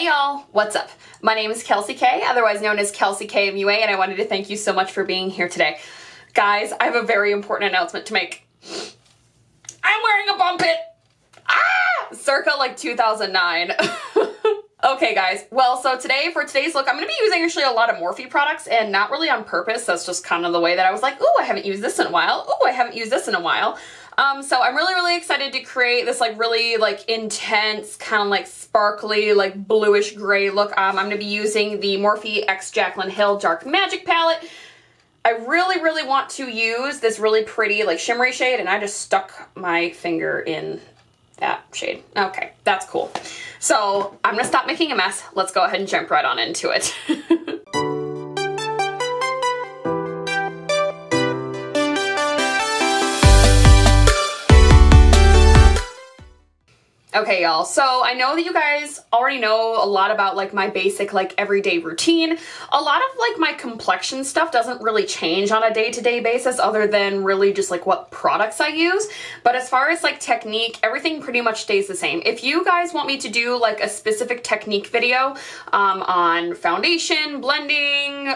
Hey y'all, what's up? My name is Kelsey K, otherwise known as KelseyKMUA, and I wanted to thank you so much for being here today. Guys, I have a very important announcement to make. I'm wearing a bump it! Circa like 2009. Okay guys, well, so today, for today's look, I'm going to be using actually a lot of Morphe products, and not really on purpose. That's just kind of the way that I was like, ooh, I haven't used this in a while. Ooh, I haven't used this in a while. So I'm really excited to create this like really like intense, kind of like sparkly, like bluish gray look. I'm going to be using the Morphe X Jaclyn Hill Dark Magic palette. I really want to use this really pretty like shimmery shade, and I just stuck my finger in that shade. Okay, that's cool. So I'm gonna stop making a mess. Let's go ahead and jump right on into it. Okay, y'all, so I know that you guys already know a lot about like my basic like everyday routine. A lot of like my complexion stuff doesn't really change on a day-to-day basis other than really just like what products I use. But as far as like technique, everything pretty much stays the same. If you guys want me to do like a specific technique video on foundation, blending,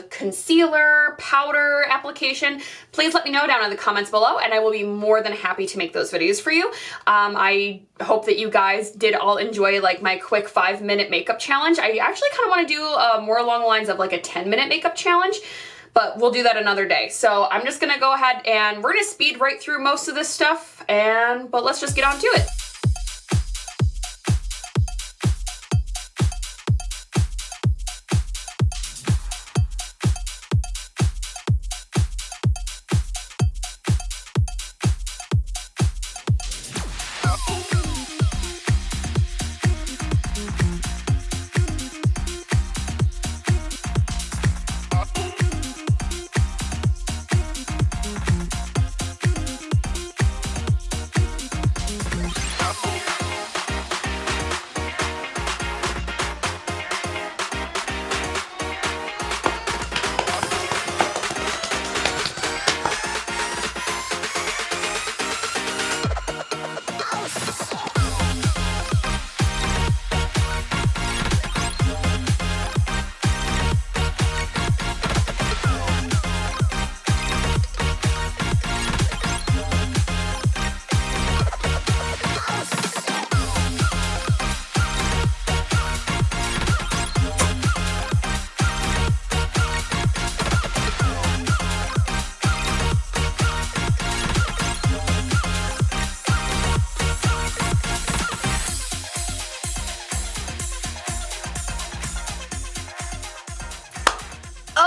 concealer, powder application, please let me know down in the comments below and I will be more than happy to make those videos for you. I hope that you guys did all enjoy like my quick 5-minute makeup challenge. I actually kind of want to do more along the lines of like a 10-minute makeup challenge, but we'll do that another day. So I'm just gonna go ahead and we're gonna speed right through most of this stuff, but let's just get on to it.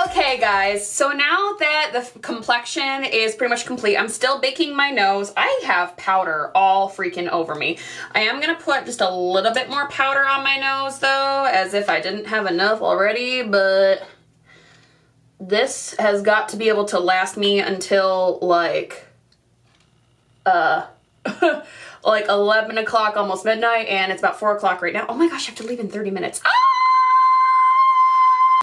Okay guys, so now that the complexion is pretty much complete, I'm still baking my nose. I have powder all freaking over me. I am gonna put just a little bit more powder on my nose though, as if I didn't have enough already, but this has got to be able to last me until like, like 11 o'clock, almost midnight, and it's about 4 o'clock right now. Oh my gosh, I have to leave in 30 minutes. Ah!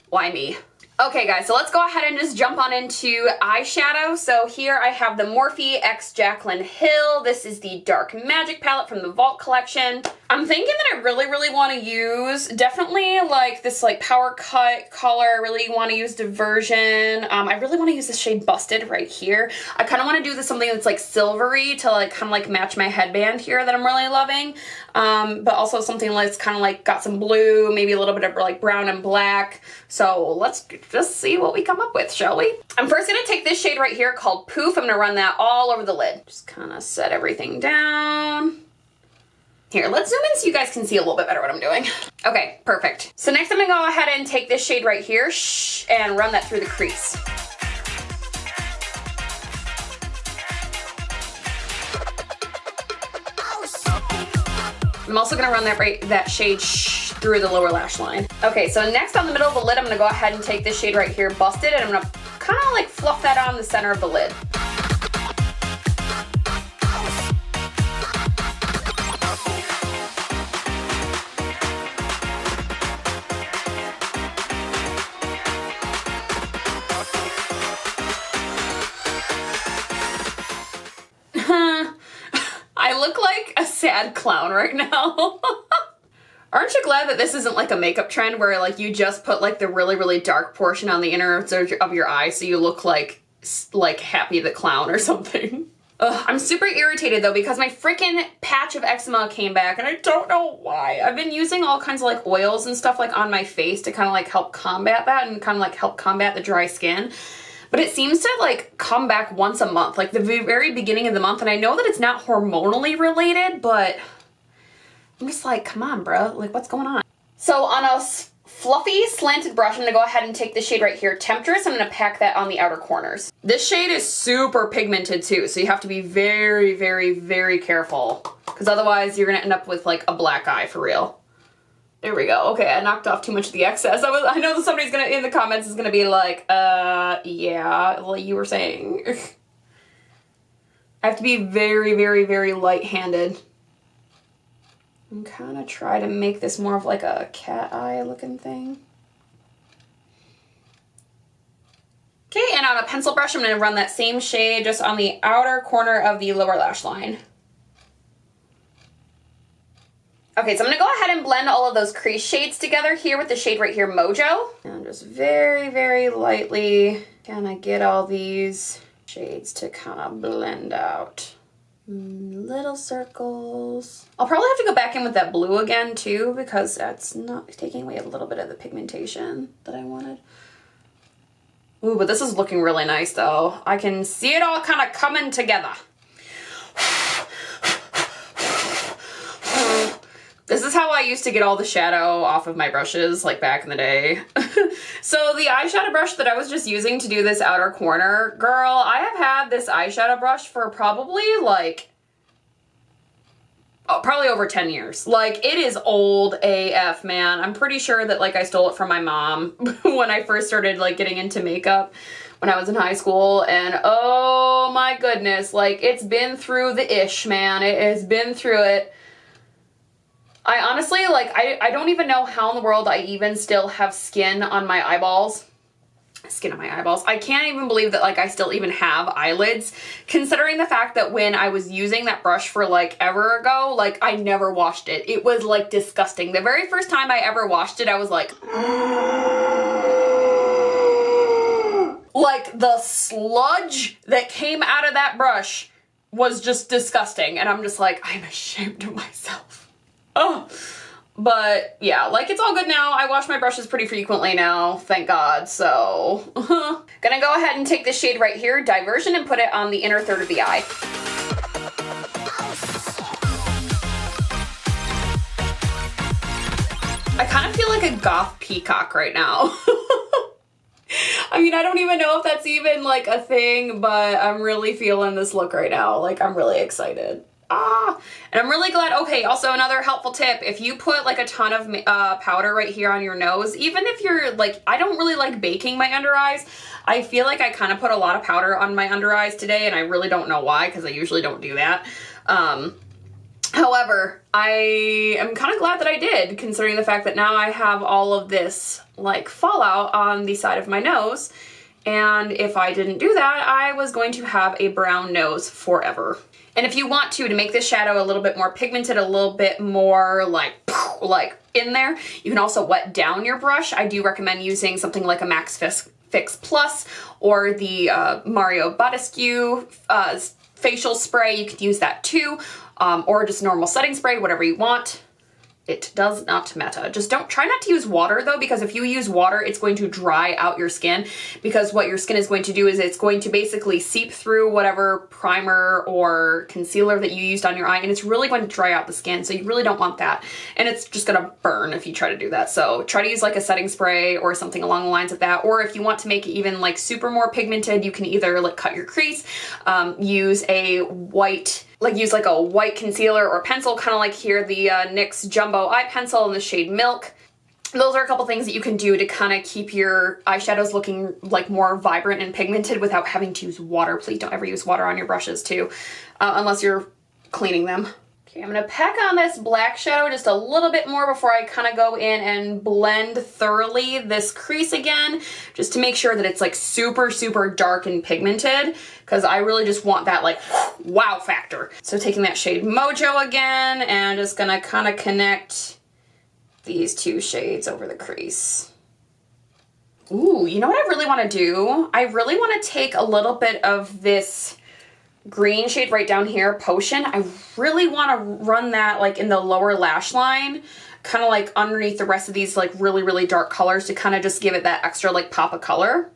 Why me? Okay guys, so let's go ahead and just jump on into eyeshadow. So here I have the Morphe X Jaclyn Hill. This is the Dark Magic palette from the Vault collection. I'm thinking that I really want to use definitely like this like power cut color. I really want to use Diversion. I really want to use the shade Busted right here. I kind of want to do this something that's like silvery to like kind of like match my headband here that I'm really loving. But also something that's kind of like got some blue, maybe a little bit of like brown and black. So let's just see what we come up with, shall we? I'm first gonna take this shade right here called Poof. I'm gonna run that all over the lid. Just kind of set everything down. Here, let's zoom in so you guys can see a little bit better what I'm doing. Okay, perfect. So next I'm gonna go ahead and take this shade right here, and run that through the crease. I'm also gonna run that shade through the lower lash line. Okay, so next on the middle of the lid, I'm gonna go ahead and take this shade right here, Busted, and I'm gonna kind of like fluff that on the center of the lid. I look like a sad clown right now. Aren't you glad that this isn't like a makeup trend where like you just put like the really, really dark portion on the inner of your eye so you look like Happy the Clown or something? Ugh, I'm super irritated though because my freaking patch of eczema came back and I don't know why. I've been using all kinds of like oils and stuff like on my face to kind of like help combat that and kind of like help combat the dry skin. But it seems to like come back once a month, like the very beginning of the month. And I know that it's not hormonally related, but I'm just like, come on, bro. Like, what's going on? So on a fluffy slanted brush, I'm gonna go ahead and take the shade right here, Temptress. I'm gonna pack that on the outer corners. This shade is super pigmented too, so you have to be very, very, very careful because otherwise you're gonna end up with like a black eye for real. There we go. Okay, I knocked off too much of the excess. I know that somebody's gonna, in the comments, is gonna be like, yeah, like you were saying. I have to be very, very, very light-handed. And kind of try to make this more of like a cat eye looking thing. Okay, and on a pencil brush, I'm going to run that same shade just on the outer corner of the lower lash line. Okay, so I'm going to go ahead and blend all of those crease shades together here with the shade right here, Mojo. And just very, very lightly kind of get all these shades to kind of blend out. Little circles. I'll probably have to go back in with that blue again too because that's not taking away a little bit of the pigmentation that I wanted. Ooh, but this is looking really nice though. I can see it all kind of coming together. This is how I used to get all the shadow off of my brushes, like back in the day. So the eyeshadow brush that I was just using to do this outer corner, girl, I have had this eyeshadow brush for probably like, probably over 10 years. Like, it is old AF, man. I'm pretty sure that like I stole it from my mom when I first started like getting into makeup when I was in high school. And oh my goodness, like it's been through the ish, man. It has been through it. I honestly, like, I don't even know how in the world I even still have skin on my eyeballs. Skin on my eyeballs. I can't even believe that, like, I still even have eyelids, considering the fact that when I was using that brush for, like, ever ago, like, I never washed it. It was, like, disgusting. The very first time I ever washed it, I was like... Like, the sludge that came out of that brush was just disgusting. And I'm just like, I'm ashamed of myself. Oh, but yeah, like it's all good now. I wash my brushes pretty frequently now, thank God. So, gonna go ahead and take this shade right here, Diversion, and put it on the inner third of the eye. I kind of feel like a goth peacock right now. I mean, I don't even know if that's even like a thing, but I'm really feeling this look right now. Like, I'm really excited. And I'm really glad. Okay, also another helpful tip, if you put like a ton of powder right here on your nose, even if you're like, I don't really like baking my under eyes. I feel like I kind of put a lot of powder on my under eyes today, and I really don't know why, because I usually don't do that. However, I am kind of glad that I did, considering the fact that now I have all of this like fallout on the side of my nose. And if I didn't do that, I was going to have a brown nose forever. And if you want to make this shadow a little bit more pigmented, a little bit more like in there, you can also wet down your brush. I do recommend using something like a Max Fix Plus or the Mario Badescu facial spray. You could use that too, or just normal setting spray, whatever you want. It does not matter. Just try not to use water though, because if you use water, it's going to dry out your skin, because what your skin is going to do is it's going to basically seep through whatever primer or concealer that you used on your eye, and it's really going to dry out the skin. So you really don't want that. And it's just gonna burn if you try to do that. So try to use like a setting spray or something along the lines of that. Or if you want to make it even like super more pigmented, you can either like cut your crease, use a white, use like a white concealer or pencil, kind of like here, the NYX Jumbo Eye Pencil in the shade Milk. Those are a couple things that you can do to kind of keep your eyeshadows looking like more vibrant and pigmented without having to use water. Please don't ever use water on your brushes too, unless you're cleaning them. Okay, I'm gonna pack on this black shadow just a little bit more before I kind of go in and blend thoroughly this crease again, just to make sure that it's like super, super dark and pigmented, because I really just want that like wow factor. So taking that shade Mojo again and just gonna kind of connect these two shades over the crease. Ooh, you know what I really want to do? I really want to take a little bit of this green shade right down here, Potion. I really want to run that like in the lower lash line, kind of like underneath the rest of these like really, really dark colors to kind of just give it that extra like pop of color.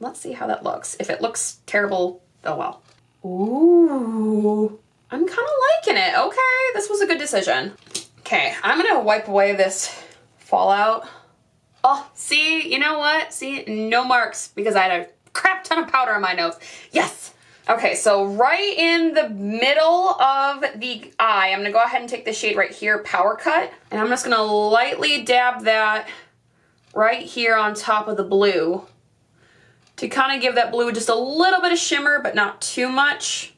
Let's see how that looks. If it looks terrible, oh well. Ooh, I'm kind of liking it. Okay, this was a good decision. Okay, I'm gonna wipe away this fallout. Oh, see, you know what? See, no marks because I had a crap ton of powder on my nose. Yes. Okay, so right in the middle of the eye, I'm gonna go ahead and take the shade right here, Power Cut, and I'm just gonna lightly dab that right here on top of the blue to kind of give that blue just a little bit of shimmer, but not too much.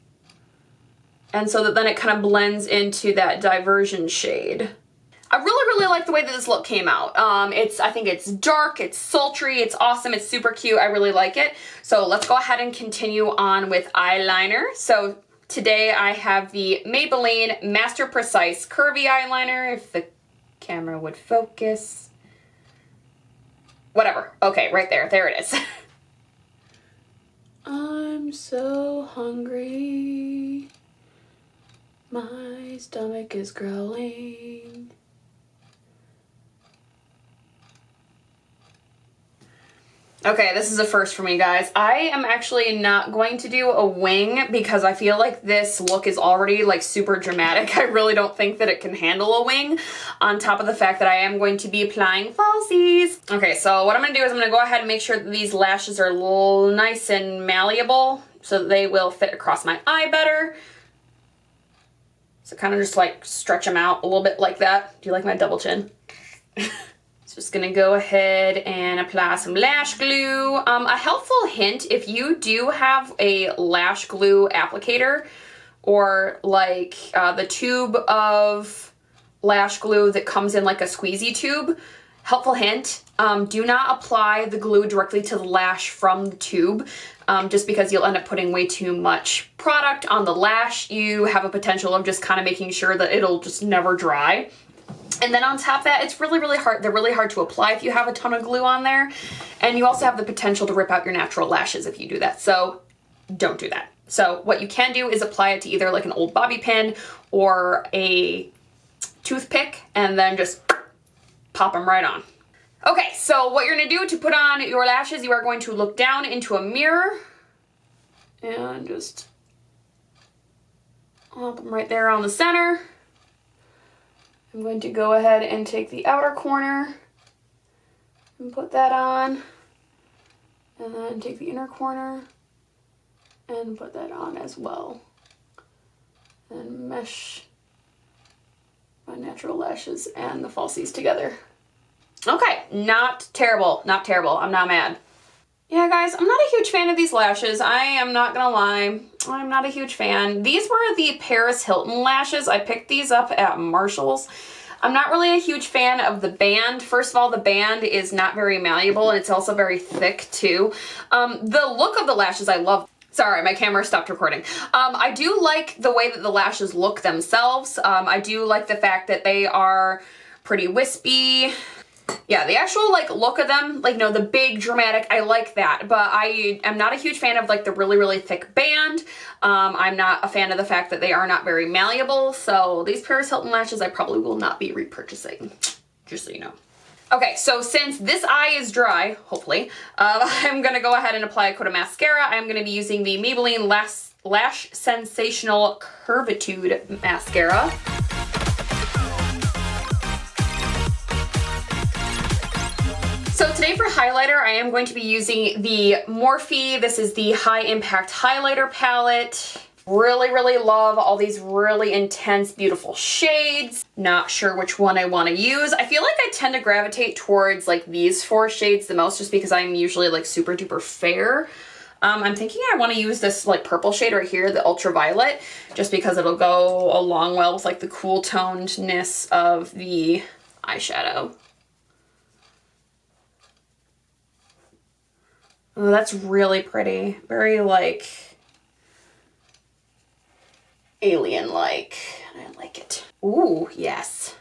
And so that then it kind of blends into that Diversion shade. I really, really like the way that this look came out. I think it's dark, it's sultry, it's awesome, it's super cute. I really like it. So let's go ahead and continue on with eyeliner. So today I have the Maybelline Master Precise Curvy Eyeliner, if the camera would focus. Whatever. Okay, right there. There it is. I'm so hungry. My stomach is growling. Okay, this is a first for me, guys. I am actually not going to do a wing because I feel like this look is already like super dramatic. I really don't think that it can handle a wing on top of the fact that I am going to be applying falsies. Okay, so what I'm gonna do is I'm gonna go ahead and make sure that these lashes are nice and malleable so that they will fit across my eye better. So kind of just like stretch them out a little bit like that. Do you like my double chin? Just gonna go ahead and apply some lash glue. A helpful hint, if you do have a lash glue applicator or like the tube of lash glue that comes in like a squeezy tube, helpful hint, do not apply the glue directly to the lash from the tube. Just because you'll end up putting way too much product on the lash. You have a potential of just kind of making sure that it'll just never dry. And then on top of that, it's really, really hard. They're really hard to apply if you have a ton of glue on there. And you also have the potential to rip out your natural lashes if you do that. So don't do that. So what you can do is apply it to either like an old bobby pin or a toothpick and then just pop them right on. Okay, so what you're gonna do to put on your lashes, you are going to look down into a mirror and just pop them right there on the center. I'm going to go ahead and take the outer corner and put that on, and then take the inner corner and put that on as well, and mesh my natural lashes and the falsies together. Okay, not terrible, not terrible. I'm not mad. Yeah, guys, I'm not a huge fan of these lashes. I am not gonna lie. I'm not a huge fan. These were the Paris Hilton lashes. I picked these up at Marshall's. I'm not really a huge fan of the band. First of all, the band is not very malleable and it's also very thick too. The look of the lashes I love. Sorry, my camera stopped recording. I do like the way that the lashes look themselves. I do like the fact that they are pretty wispy. Yeah, the actual like look of them, like, no, the big dramatic, I like that, but I am not a huge fan of like the really, really thick band. I'm not a fan of the fact that they are not very malleable, so these Paris Hilton lashes I probably will not be repurchasing, just so you know. Okay, so since this eye is dry, hopefully, I'm gonna go ahead and apply a coat of mascara. I'm gonna be using the Maybelline Lash Sensational Curvitude Mascara. So today for highlighter, I am going to be using the Morphe. This is the High Impact Highlighter Palette. Really, really love all these really intense, beautiful shades. Not sure which one I want to use. I feel like I tend to gravitate towards like these four shades the most just because I'm usually like super duper fair. I'm thinking I want to use this like purple shade right here, the Ultraviolet, just because it'll go along well with like the cool tonedness of the eyeshadow. Oh, that's really pretty. Very, like, alien-like. I like it. Ooh, yes.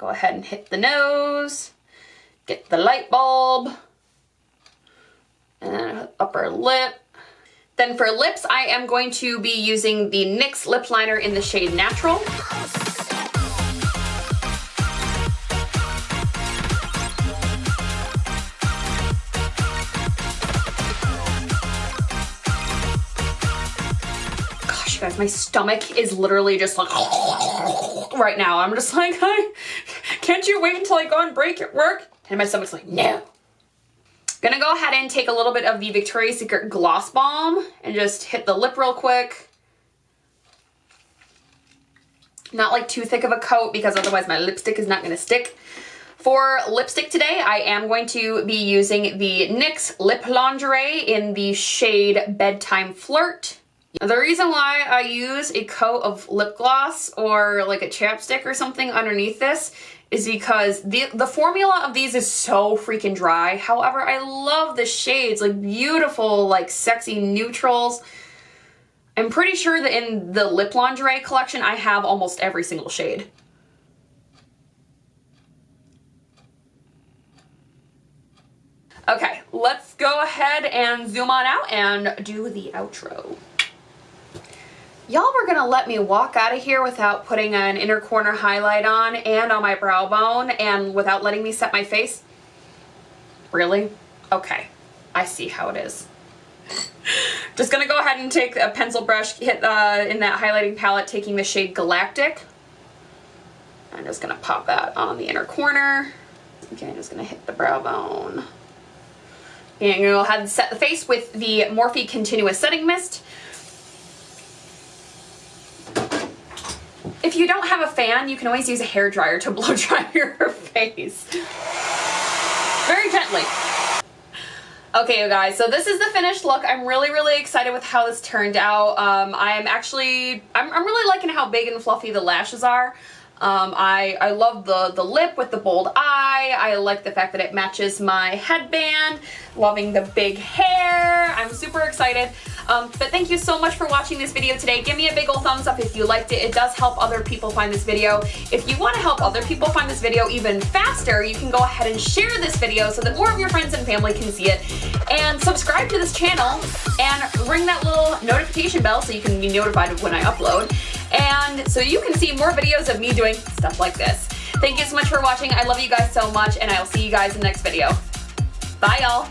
Go ahead and hit the nose, get the light bulb, and upper lip. Then for lips, I am going to be using the NYX lip liner in the shade Natural. Gosh, you guys, my stomach is literally just like right now. I'm just like, can't you wait until I go on break at work? And my stomach's like, no. Gonna go ahead and take a little bit of the Victoria's Secret Gloss Balm and just hit the lip real quick. Not like too thick of a coat because otherwise my lipstick is not gonna stick. For lipstick today, I am going to be using the NYX Lip Lingerie in the shade Bedtime Flirt. The reason why I use a coat of lip gloss or like a chapstick or something underneath this is because the formula of these is so freaking dry. However, I love the shades, like beautiful, like sexy neutrals. I'm pretty sure that in the Lip Lingerie collection, I have almost every single shade. Okay, let's go ahead and zoom on out and do the outro. Y'all were gonna let me walk out of here without putting an inner corner highlight on and on my brow bone and without letting me set my face? Really? Okay, I see how it is. Just gonna go ahead and take a pencil brush, hit in that highlighting palette, taking the shade Galactic. I'm just gonna pop that on the inner corner. Okay, I'm just gonna hit the brow bone. And I'm gonna go ahead and set the face with the Morphe Continuous Setting Mist. If you don't have a fan, you can always use a hairdryer to blow dry your face. Very gently. Okay, you guys, so this is the finished look. I'm really excited with how this turned out. I'm really liking how big and fluffy the lashes are. I love the lip with the bold eye. I like the fact that it matches my headband. Loving the big hair. I'm super excited. But thank you so much for watching this video today. Give me a big ol' thumbs up if you liked it. It does help other people find this video. If you want to help other people find this video even faster, you can go ahead and share this video so that more of your friends and family can see it. And subscribe to this channel and ring that little notification bell so you can be notified of when I upload. And so you can see more videos of me doing stuff like this. Thank you so much for watching. I love you guys so much, and I'll see you guys in the next video. Bye, y'all.